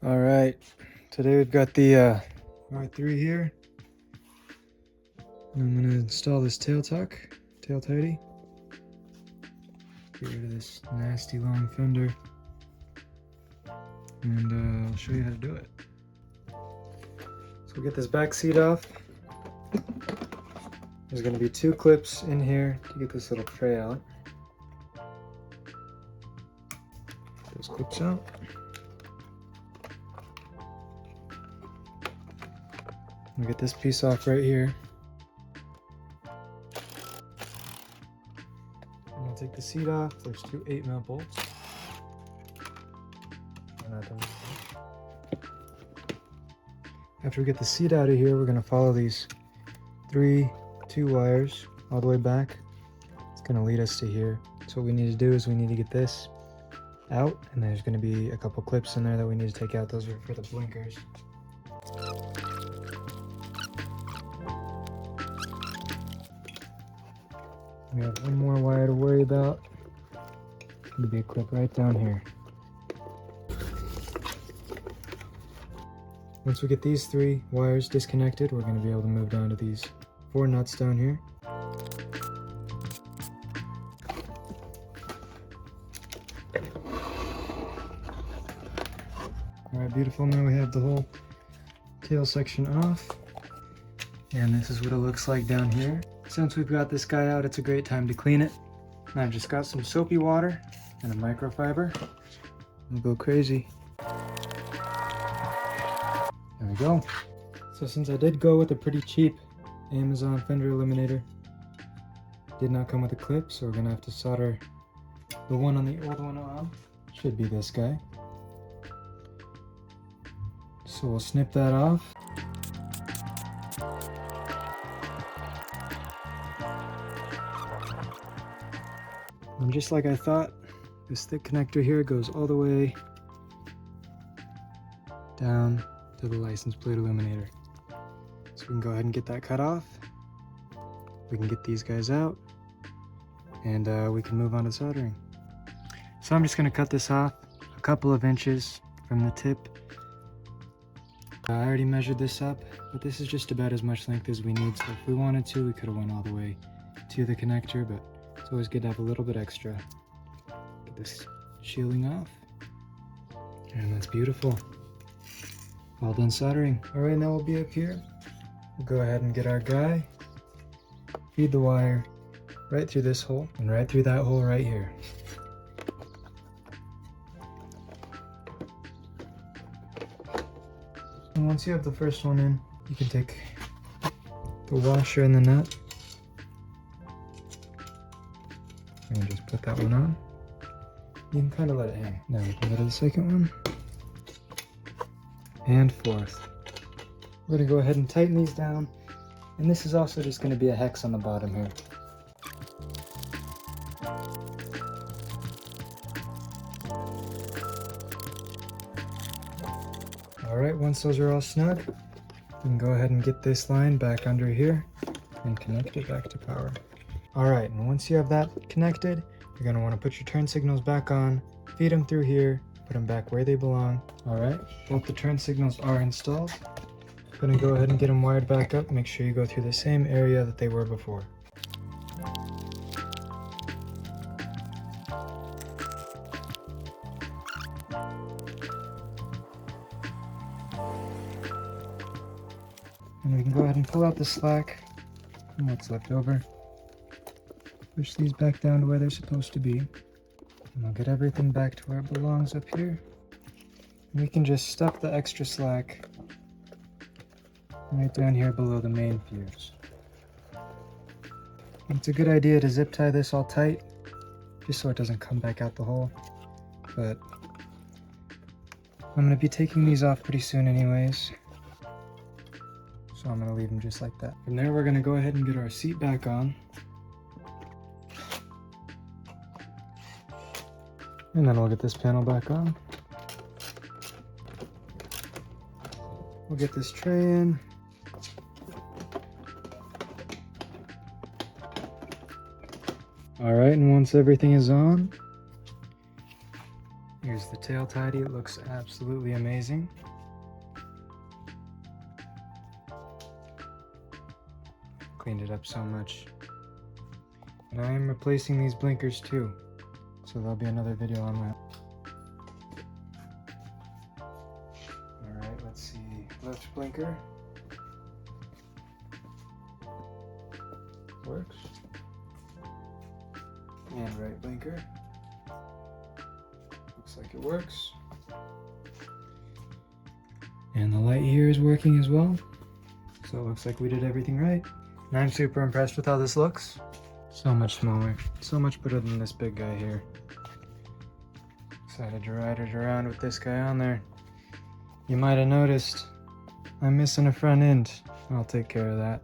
All right, today we've got the R3 here. I'm gonna install this tail tidy. Get rid of this nasty long fender, and I'll show you how to do it. So we'll get this back seat off. There's gonna be 2 clips in here to get this little tray out. Get those clips out. We'll get this piece off right here. And I'll take the seat off. There's 2 8mm bolts. After we get the seat out of here, we're going to follow these 2 wires all the way back. It's going to lead us to here. So what we need to do is we need to get this out, and there's going to be a couple clips in there that we need to take out. Those are for the blinkers. We have one more wire to worry about. It's going to be a clip right down here. Once we get these 3 wires disconnected, we're going to be able to move down to these 4 nuts down here. Alright, beautiful. Now we have the whole tail section off. And this is what it looks like down here. Since we've got this guy out, it's a great time to clean it. And I've just got some soapy water and a microfiber. We'll go crazy. There we go. So since I did go with a pretty cheap Amazon Fender Eliminator, did not come with a clip, so we're gonna have to solder the one on the old one on. Should be this guy. So we'll snip that off. And just like I thought, this thick connector here goes all the way down to the license plate illuminator. So we can go ahead and get that cut off. We can get these guys out, and we can move on to soldering. So I'm just going to cut this off a couple of inches from the tip. I already measured this up, but this is just about as much length as we need. So if we wanted to, we could have went all the way to the connector, but it's always good to have a little bit extra. Get this shielding off, and that's beautiful. All done soldering. All right, now we'll be up here. We'll go ahead and get our guy, feed the wire right through this hole and right through that hole right here. And once you have the first one in, you can take the washer and the nut and just put that one on. You can kind of let it hang. Now we can go to the second one and fourth. We're going to go ahead and tighten these down, and this is also just going to be a hex on the bottom here. Alright, once those are all snug, we can go ahead and get this line back under here and connect it back to power. Alright, and once you have that connected, you're going to want to put your turn signals back on, feed them through here, put them back where they belong. Alright, both the turn signals are installed. I'm going to go ahead and get them wired back up. Make sure you go through the same area that they were before. And we can go ahead and pull out the slack and what's left over. Push these back down to where they're supposed to be. And I'll get everything back to where it belongs up here. And we can just stuff the extra slack right down here below the main fuse. It's a good idea to zip tie this all tight, just so it doesn't come back out the hole. But I'm going to be taking these off pretty soon anyways, so I'm going to leave them just like that. From there, we're going to go ahead and get our seat back on. And then we'll get this panel back on. We'll get this tray in. All right, and once everything is on, here's the tail tidy. It looks absolutely amazing. Cleaned it up so much. And I am replacing these blinkers too, so there'll be another video on that. Alright, let's see. Left blinker. Works. And right blinker. Looks like it works. And the light here is working as well. So it looks like we did everything right. And I'm super impressed with how this looks. So much smaller. So much better than this big guy here. Excited to ride it around with this guy on there. You might have noticed I'm missing a front end. I'll take care of that.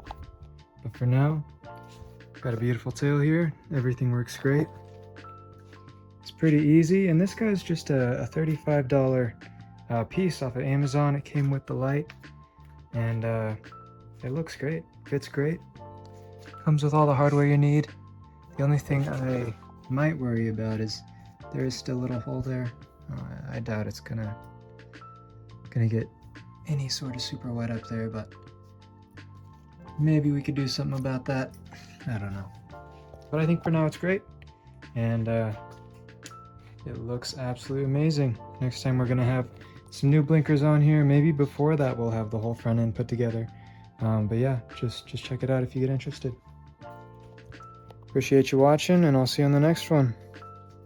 But for now, got a beautiful tail here. Everything works great. It's pretty easy, and this guy's just a $35 piece off of Amazon. It came with the light, and it looks great, fits great, comes with all the hardware you need. The only thing I might worry about is there is still a little hole there. I doubt it's gonna get any sort of super wet up there, but maybe we could do something about that. I don't know. But I think for now it's great, and it looks absolutely amazing. Next time we're gonna have some new blinkers on here. Maybe before that we'll have the whole front end put together. But yeah, just check it out if you get interested. Appreciate you watching, and I'll see you on the next one.